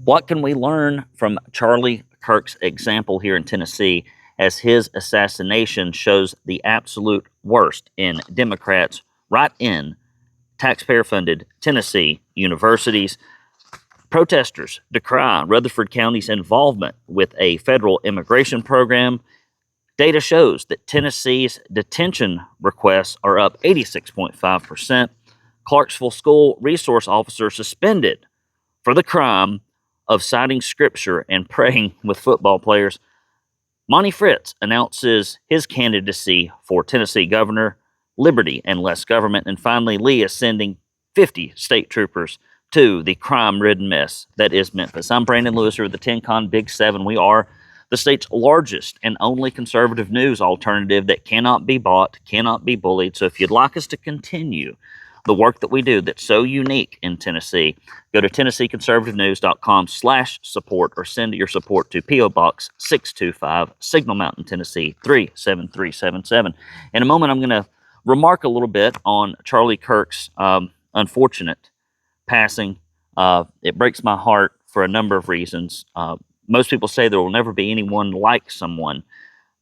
What can we learn from Charlie Kirk's example here in Tennessee as his assassination shows the absolute worst in Democrats right in taxpayer funded Tennessee universities? Protesters decry Rutherford County's involvement with a federal immigration program. Data shows that Tennessee's detention requests are up 86.5%. Clarksville school resource officer suspended for the crime of citing scripture and praying with football players. Monty Fritz announces his candidacy for Tennessee governor. Liberty and less government. And finally, Lee is sending 50 state troopers to the crime-ridden mess that is Memphis. I'm Brandon Lewis here with the 10-Con Big 7. We are the state's largest and only conservative news alternative that cannot be bought, cannot be bullied. So if you'd like us to continue the work that we do that's so unique in Tennessee, go to TennesseeConservativeNews.com/support or send your support to P.O. Box 625, Signal Mountain, Tennessee 37377. In a moment, I'm going to remark a little bit on Charlie Kirk's unfortunate passing. It breaks my heart for a number of reasons. Most people say there will never be anyone like someone,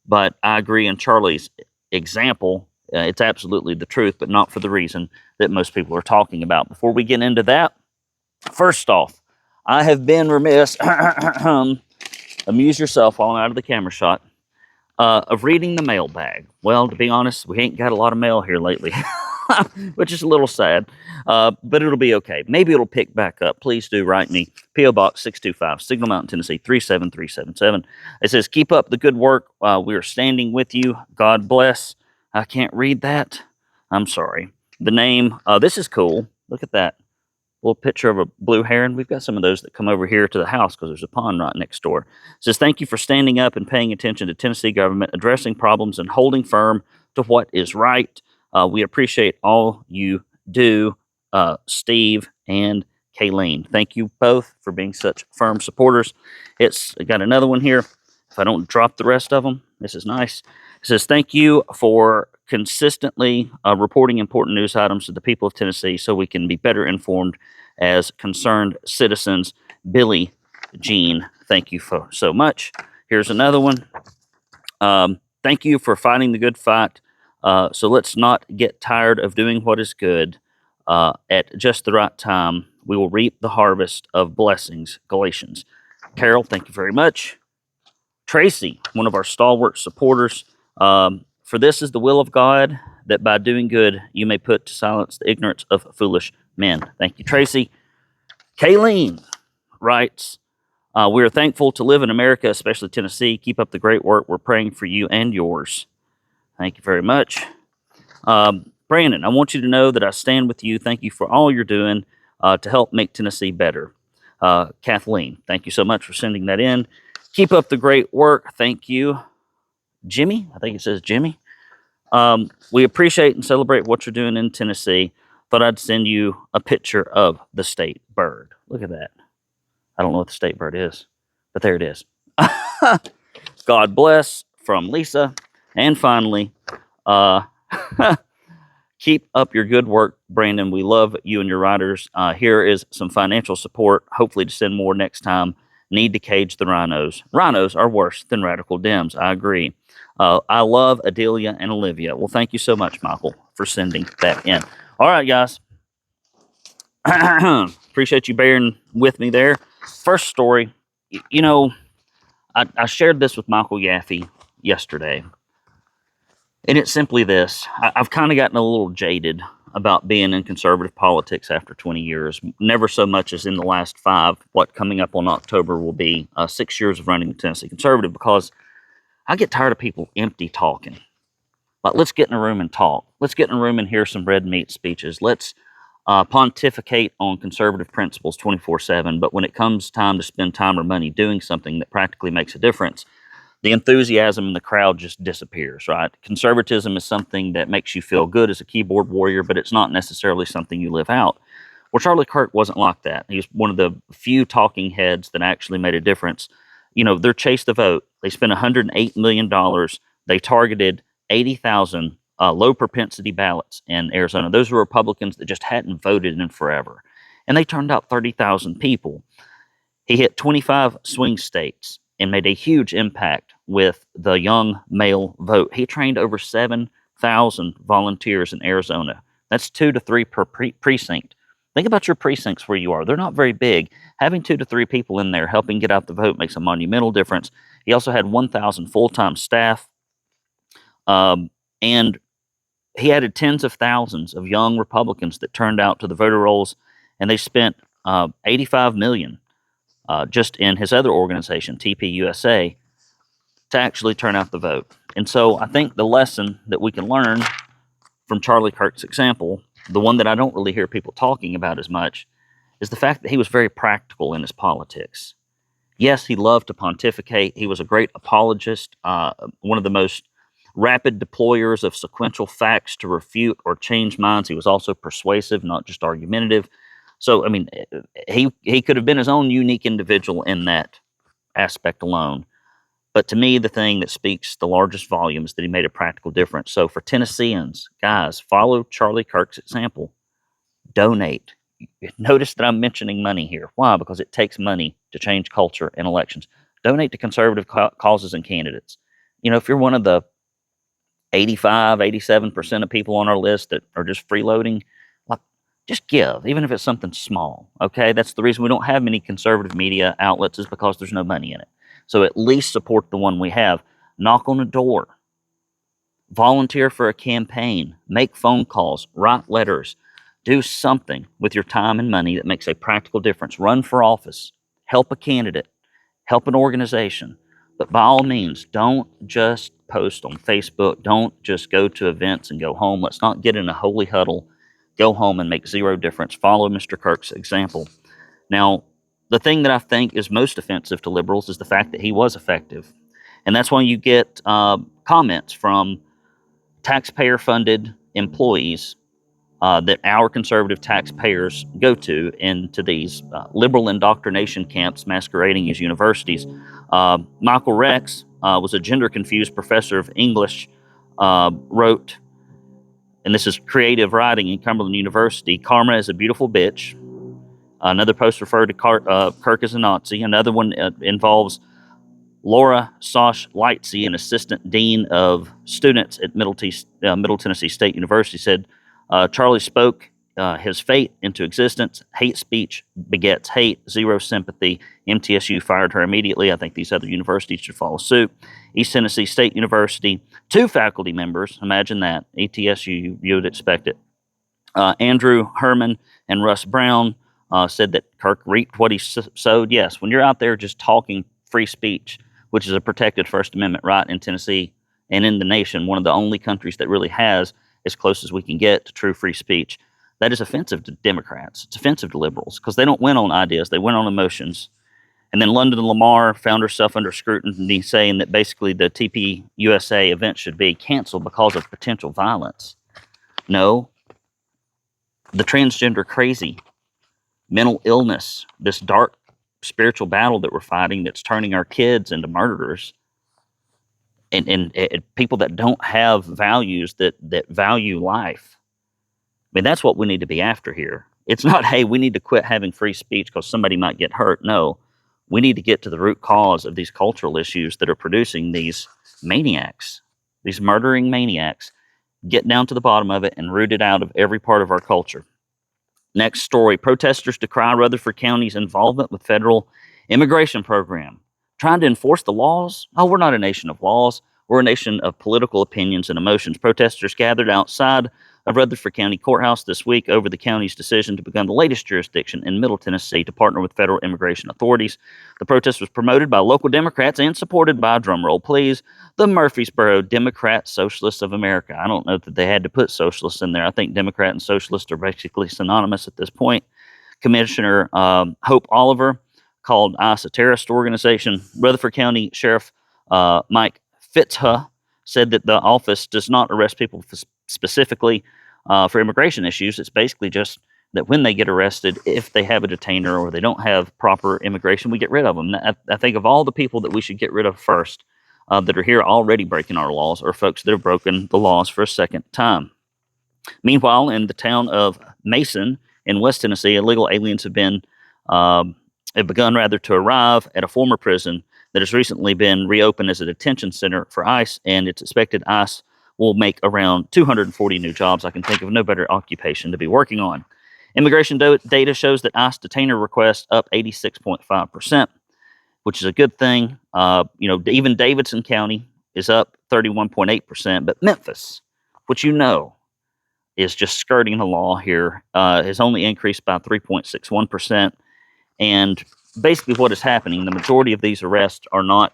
but I agree in Charlie's example. It's absolutely the truth, but not for the reason that most people are talking about. Before we get into that, first off, I have been remiss, amuse yourself while I'm out of the camera shot, of reading the mailbag. Well, to be honest, we ain't got a lot of mail here lately, which is a little sad, but it'll be okay. Maybe it'll pick back up. Please do write me, P.O. Box 625, Signal Mountain, Tennessee 37377. It says, keep up the good work. We are standing with you. God bless. I can't read that. I'm sorry. The name, this is cool. Look at that. Little picture of a blue heron. We've got some of those that come over here to the house because there's a pond right next door. It says, thank you for standing up and paying attention to Tennessee government, addressing problems and holding firm to what is right. We appreciate all you do, Steve and Kayleen. Thank you both for being such firm supporters. I got another one here. If I don't drop the rest of them, this is nice. It says, thank you for consistently reporting important news items to the people of Tennessee so we can be better informed as concerned citizens. Billy Jean, thank you so much. Here's another one. Thank you for fighting the good fight. So let's not get tired of doing what is good. At just the right time, we will reap the harvest of blessings. Galatians. Carol, thank you very much. Tracy, one of our stalwart supporters. For this is the will of God, that by doing good you may put to silence the ignorance of foolish men. Thank you, Tracy. Kayleen writes, we are thankful to live in America, especially Tennessee. Keep up the great work. We're praying for you and yours. Thank you very much. Brandon, I want you to know that I stand with you. Thank you for all you're doing to help make Tennessee better. Kathleen, thank you so much for sending that in. Keep up the great work. Thank you. Jimmy, I think it says Jimmy. We appreciate and celebrate what you're doing in Tennessee. Thought I'd send you a picture of the state bird. Look at that. I don't know what the state bird is, but there it is. God bless from Lisa. And finally, keep up your good work, Brandon. We love you and your writers. Here is some financial support, hopefully to send more next time. Need to cage the rhinos. Rhinos are worse than radical Dems. I agree. I love Adelia and Olivia. Well, thank you so much, Michael, for sending that in. All right, guys. Appreciate you bearing with me there. First story. You know, I shared this with Michael Yaffe yesterday. And it's simply this. I've kind of gotten a little jaded about being in conservative politics after 20 years. Never so much as in the last 5. What coming up on October will be 6 years of running the Tennessee Conservative, because I get tired of people empty talking. Like, let's get in a room and talk. Let's get in a room and hear some red meat speeches. Let's pontificate on conservative principles 24/7. But when it comes time to spend time or money doing something that practically makes a difference, the enthusiasm in the crowd just disappears, right? Conservatism is something that makes you feel good as a keyboard warrior, but it's not necessarily something you live out. Well, Charlie Kirk wasn't like that. He was one of the few talking heads that actually made a difference. You know, they're Chase the Vote. They spent $108 million. They targeted 80,000 low propensity ballots in Arizona. Those were Republicans that just hadn't voted in forever. And they turned out 30,000 people. He hit 25 swing states and made a huge impact with the young male vote. He trained over 7,000 volunteers in Arizona. That's 2 to 3 per precinct. Think about your precincts where you are. They're not very big. Having 2 to 3 people in there helping get out the vote makes a monumental difference. He also had 1,000 full-time staff, and he added tens of thousands of young Republicans that turned out to the voter rolls, and they spent $85 million just in his other organization, TPUSA, to actually turn out the vote. And so I think the lesson that we can learn from Charlie Kirk's example, the one that I don't really hear people talking about as much, is the fact that he was very practical in his politics. Yes, he loved to pontificate. He was a great apologist, one of the most rapid deployers of sequential facts to refute or change minds. He was also persuasive, not just argumentative. So, I mean, he could have been his own unique individual in that aspect alone. But to me, the thing that speaks the largest volume is that he made a practical difference. So for Tennesseans, guys, follow Charlie Kirk's example. Donate. Notice that I'm mentioning money here. Why? Because it takes money to change culture in elections. Donate to conservative causes and candidates. You know, if you're one of the 85, 87% of people on our list that are just freeloading, like, just give, even if it's something small, okay? That's the reason we don't have many conservative media outlets, is because there's no money in it. So at least support the one we have. Knock on a door. Volunteer for a campaign. Make phone calls. Write letters. Do something with your time and money that makes a practical difference. Run for office. Help a candidate. Help an organization. But by all means, don't just post on Facebook. Don't just go to events and go home. Let's not get in a holy huddle, go home and make zero difference. Follow Mr. Kirk's example. Now, the thing that I think is most offensive to liberals is the fact that he was effective. And that's why you get comments from taxpayer-funded employees that our conservative taxpayers go to into these liberal indoctrination camps masquerading as universities. Michael Rex was a gender-confused professor of English, wrote, and this is creative writing in Cumberland University, "Karma is a beautiful bitch." Another post referred to Kirk as a Nazi. Another one involves Laura Sosh Lightsey, an assistant dean of students at Middle Tennessee State University, said, Charlie spoke his fate into existence. Hate speech begets hate, zero sympathy. MTSU fired her immediately. I think these other universities should follow suit. East Tennessee State University, 2 faculty members, imagine that, ETSU, you would expect it. Andrew Herman and Russ Brown said that Kirk reaped what he sowed. Yes, when you're out there just talking free speech, which is a protected First Amendment right in Tennessee and in the nation, one of the only countries that really has as close as we can get to true free speech, that is offensive to Democrats. It's offensive to liberals because they don't win on ideas. They win on emotions. And then London Lamar found herself under scrutiny saying that basically the TPUSA event should be canceled because of potential violence. No, the transgender crazy, mental illness, this dark spiritual battle that we're fighting that's turning our kids into murderers, and people that don't have values that value life. I mean, that's what we need to be after here. It's not, hey, we need to quit having free speech because somebody might get hurt. No, we need to get to the root cause of these cultural issues that are producing these maniacs, these murdering maniacs, get down to the bottom of it and root it out of every part of our culture. Next story, protesters decry Rutherford County's involvement with federal immigration program. Trying to enforce the laws? Oh, we're not a nation of laws. We're a nation of political opinions and emotions. Protesters gathered outside of Rutherford County Courthouse this week over the county's decision to become the latest jurisdiction in Middle Tennessee to partner with federal immigration authorities. The protest was promoted by local Democrats and supported by, drumroll please, the Murfreesboro Democrat Socialists of America. I don't know that they had to put socialists in there. I think Democrat and socialist are basically synonymous at this point. Commissioner Hope Oliver called ICE a terrorist organization. Rutherford County Sheriff Mike Fitzhugh said that the office does not arrest people specifically for immigration issues. It's basically just that when they get arrested, if they have a detainer or they don't have proper immigration, we get rid of them. I think of all the people that we should get rid of first that are here already breaking our laws are folks that have broken the laws for a second time. Meanwhile, in the town of Mason in West Tennessee, illegal aliens have been have begun rather to arrive at a former prison that has recently been reopened as a detention center for ICE, and it's expected ICE will make around 240 new jobs. I can think of no better occupation to be working on. Immigration data shows that ICE detainer requests up 86.5%, which is a good thing. Even Davidson County is up 31.8%, but Memphis, which is just skirting the law here, has only increased by 3.61%. And basically what is happening, the majority of these arrests are not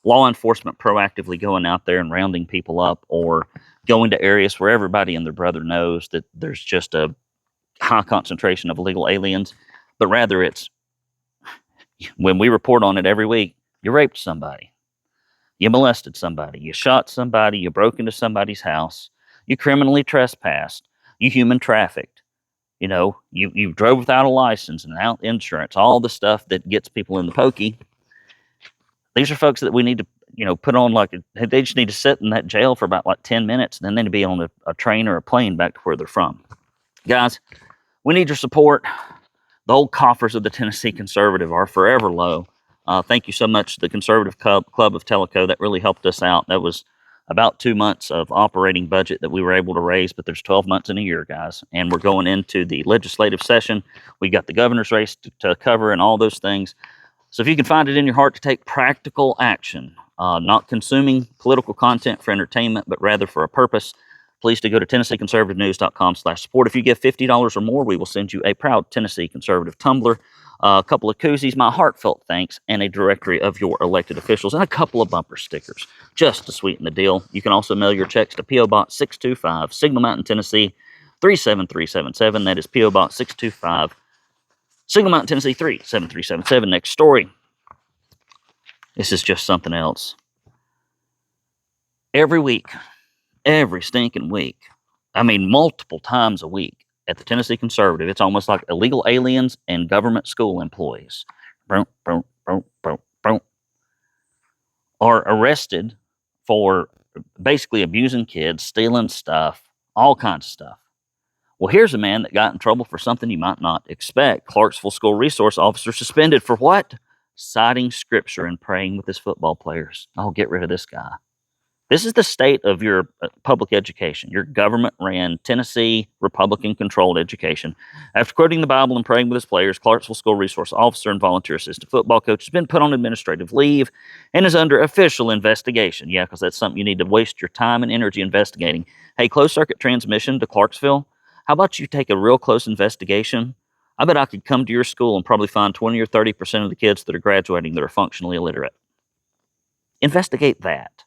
law enforcement proactively going out there and rounding people up or going to areas where everybody and their brother knows that there's just a high concentration of illegal aliens, but rather it's when we report on it every week, you raped somebody, you molested somebody, you shot somebody, you broke into somebody's house, you criminally trespassed, you human trafficked, you drove without a license and without insurance, all the stuff that gets people in the pokey. These are folks that we need to, put on they just need to sit in that jail for about 10 minutes, and then they need to be on a train or a plane back to where they're from. Guys, we need your support. The old coffers of the Tennessee Conservative are forever low. Thank you so much to the Conservative Club of Tellico. That really helped us out. That was about 2 months of operating budget that we were able to raise, but there's 12 months in a year, guys. And we're going into the legislative session. We got the governor's race to cover and all those things. So if you can find it in your heart to take practical action, not consuming political content for entertainment, but rather for a purpose, please to go to TennesseeConservativeNews.com/support. If you give $50 or more, we will send you a proud Tennessee Conservative tumbler, a couple of koozies, my heartfelt thanks, and a directory of your elected officials, and a couple of bumper stickers, just to sweeten the deal. You can also mail your checks to P.O. Box 625, Signal Mountain, Tennessee, 37377. That is P.O. Box 625, Signal Mountain, Tennessee, 37377. Next story. This is just something else. Every stinking week, multiple times a week at the Tennessee Conservative, it's almost like illegal aliens and government school employees are arrested for basically abusing kids, stealing stuff, all kinds of stuff. Well, here's a man that got in trouble for something you might not expect. Clarksville School Resource Officer suspended for what? Citing scripture and praying with his football players. Oh, get rid of this guy. This is the state of your public education, your government-ran, Tennessee, Republican-controlled education. After quoting the Bible and praying with his players, Clarksville School Resource Officer and volunteer assistant football coach has been put on administrative leave and is under official investigation. Yeah, because that's something you need to waste your time and energy investigating. Hey, closed-circuit transmission to Clarksville, how about you take a real close investigation? I bet I could come to your school and probably find 20 or 30% of the kids that are graduating that are functionally illiterate. Investigate that.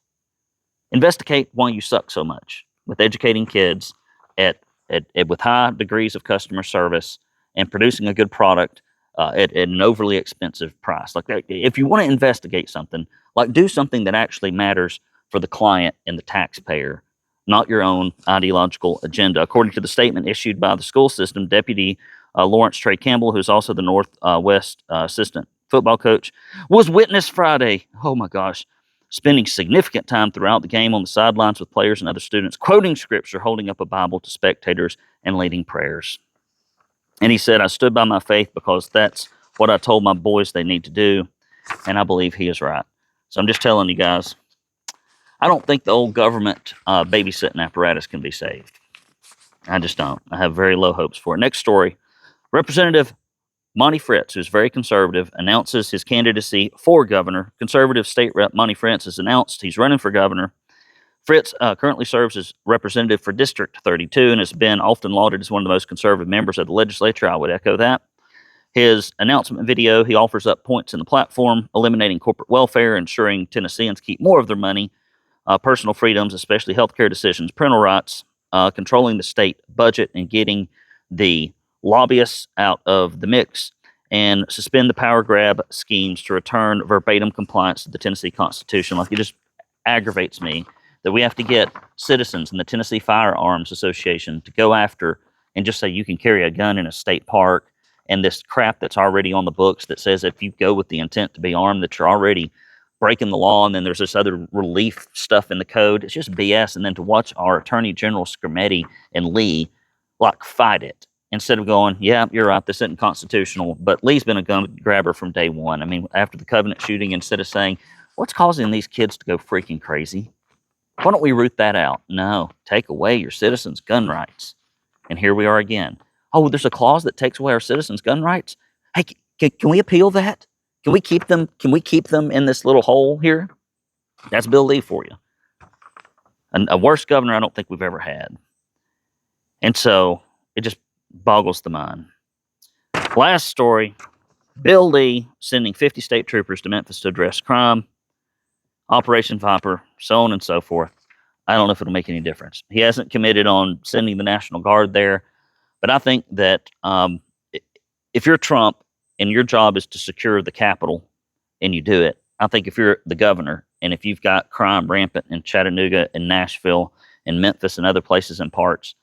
Investigate why you suck so much with educating kids with high degrees of customer service and producing a good product at an overly expensive price. Like, if you want to investigate something, do something that actually matters for the client and the taxpayer, not your own ideological agenda. According to the statement issued by the school system, Deputy Lawrence Trey Campbell, who's also the Northwest assistant football coach, was witness Friday. Oh my gosh. Spending significant time throughout the game on the sidelines with players and other students, quoting scripture, holding up a Bible to spectators, and leading prayers. And he said, I stood by my faith because that's what I told my boys they need to do, and I believe he is right. So I'm just telling you guys, I don't think the old government babysitting apparatus can be saved. I just don't. I have very low hopes for it. Next story. Representative Monty Fritz, who's very conservative, announces his candidacy for governor. Conservative State Rep Monty Fritz has announced he's running for governor. Fritz currently serves as representative for District 32 and has been often lauded as one of the most conservative members of the legislature. I would echo that. His announcement video, he offers up points in the platform, eliminating corporate welfare, ensuring Tennesseans keep more of their money, personal freedoms, especially healthcare decisions, parental rights, controlling the state budget, and getting the lobbyists out of the mix, and suspend the power grab schemes to return verbatim compliance to the Tennessee Constitution. It just aggravates me that we have to get citizens in the Tennessee Firearms Association to go after and just say you can carry a gun in a state park, and this crap that's already on the books that says if you go with the intent to be armed that you're already breaking the law, and then there's this other relief stuff in the code. It's just BS. And then to watch our Attorney General Scarametti and Lee fight it instead of going, yeah, you're right, this isn't constitutional, but Lee's been a gun grabber from day one. I mean, after the Covenant shooting, instead of saying, what's causing these kids to go freaking crazy? Why don't we root that out? No, take away your citizens' gun rights. And here we are again. Oh, there's a clause that takes away our citizens' gun rights? Hey, can we appeal that? Can we keep them? Can we keep them in this little hole here? That's Bill Lee for you. A worse governor I don't think we've ever had. And so it just boggles the mind. Last story, Bill Lee sending 50 state troopers to Memphis to address crime, Operation Viper, so on and so forth. I don't know if it'll make any difference. He hasn't committed on sending the National Guard there, but I think that if you're Trump and your job is to secure the Capitol and you do it, I think if you're the governor and if you've got crime rampant in Chattanooga and Nashville and Memphis and other places and parts,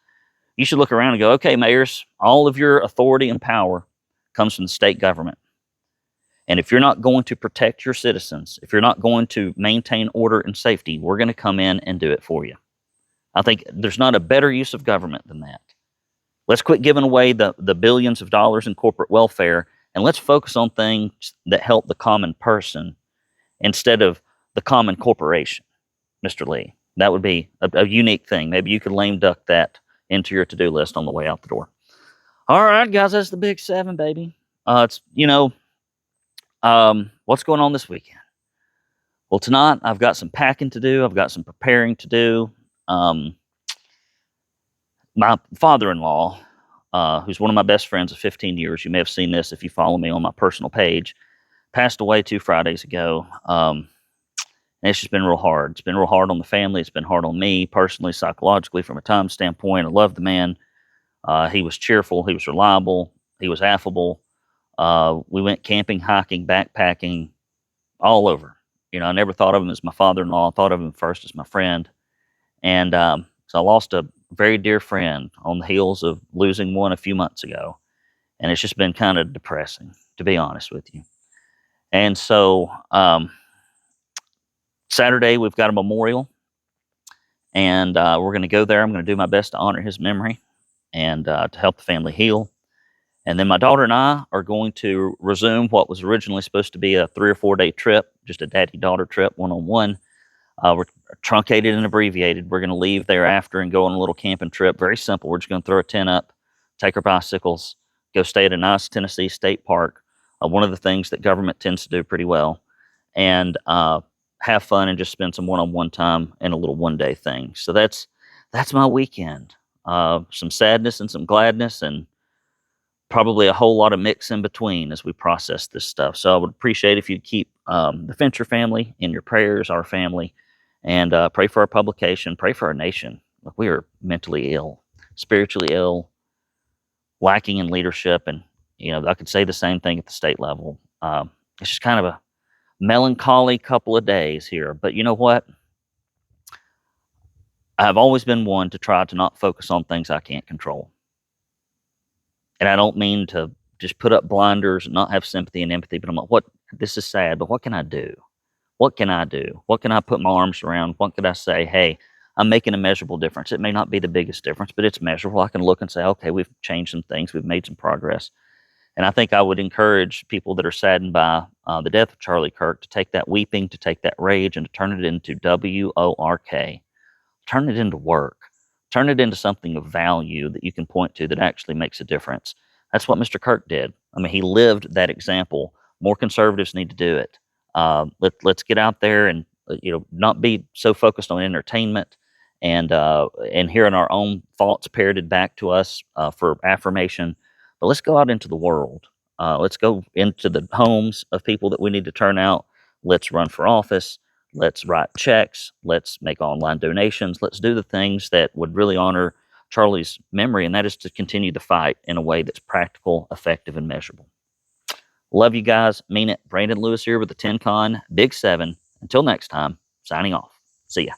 you should look around and go, okay, mayors, all of your authority and power comes from the state government. And if you're not going to protect your citizens, if you're not going to maintain order and safety, we're going to come in and do it for you. I think there's not a better use of government than that. Let's quit giving away the billions of dollars in corporate welfare, and let's focus on things that help the common person instead of the common corporation, Mr. Lee. That would be a unique thing. Maybe you could lame duck that into your to-do list on the way out the door. All right, guys, that's the big 7, baby. It's, what's going on this weekend? Well, tonight I've got some packing to do. I've got some preparing to do. My father-in-law, who's one of my best friends of 15 years, you may have seen this if you follow me on my personal page, passed away 2 Fridays ago. And it's just been real hard. It's been real hard on the family. It's been hard on me personally, psychologically, from a time standpoint. I love the man. He was cheerful. He was reliable. He was affable. We went camping, hiking, backpacking, all over. I never thought of him as my father-in-law. I thought of him first as my friend. And so I lost a very dear friend on the heels of losing one a few months ago. And it's just been kind of depressing, to be honest with you. And so Saturday, we've got a memorial. And we're going to go there. I'm going to do my best to honor his memory and to help the family heal. And then my daughter and I are going to resume what was originally supposed to be a 3 or 4 day trip, just a daddy-daughter trip, one-on-one. We're truncated and abbreviated. We're going to leave thereafter and go on a little camping trip. Very simple. We're just going to throw a tent up, take our bicycles, go stay at a nice Tennessee state park, one of the things that government tends to do pretty well, and have fun and just spend some one-on-one time in a little one-day thing. So that's my weekend. Some sadness and some gladness, and probably a whole lot of mix in between as we process this stuff. So I would appreciate if you'd keep the Fincher family in your prayers, our family, and pray for our publication, pray for our nation. Look, we are mentally ill, spiritually ill, lacking in leadership, and I could say the same thing at the state level. It's just kind of a melancholy couple of days here, but you know what? I've always been one to try to not focus on things I can't control. And I don't mean to just put up blinders and not have sympathy and empathy, but I'm like, this is sad, but what can I do? What can I do? What can I put my arms around? What could I say? Hey, I'm making a measurable difference. It may not be the biggest difference, but it's measurable. I can look and say, okay, we've changed some things. We've made some progress. And I think I would encourage people that are saddened by the death of Charlie Kirk to take that weeping, to take that rage, and to turn it into WORK. Turn it into work. Turn it into something of value that you can point to that actually makes a difference. That's what Mr. Kirk did. I mean, he lived that example. More conservatives need to do it. Let's get out there and not be so focused on entertainment and hearing our own thoughts parroted back to us for affirmation. But let's go out into the world. Let's go into the homes of people that we need to turn out. Let's run for office. Let's write checks. Let's make online donations. Let's do the things that would really honor Charlie's memory, and that is to continue the fight in a way that's practical, effective, and measurable. Love you guys. Mean it. Brandon Lewis here with the 10 Con Big 7. Until next time, signing off. See ya.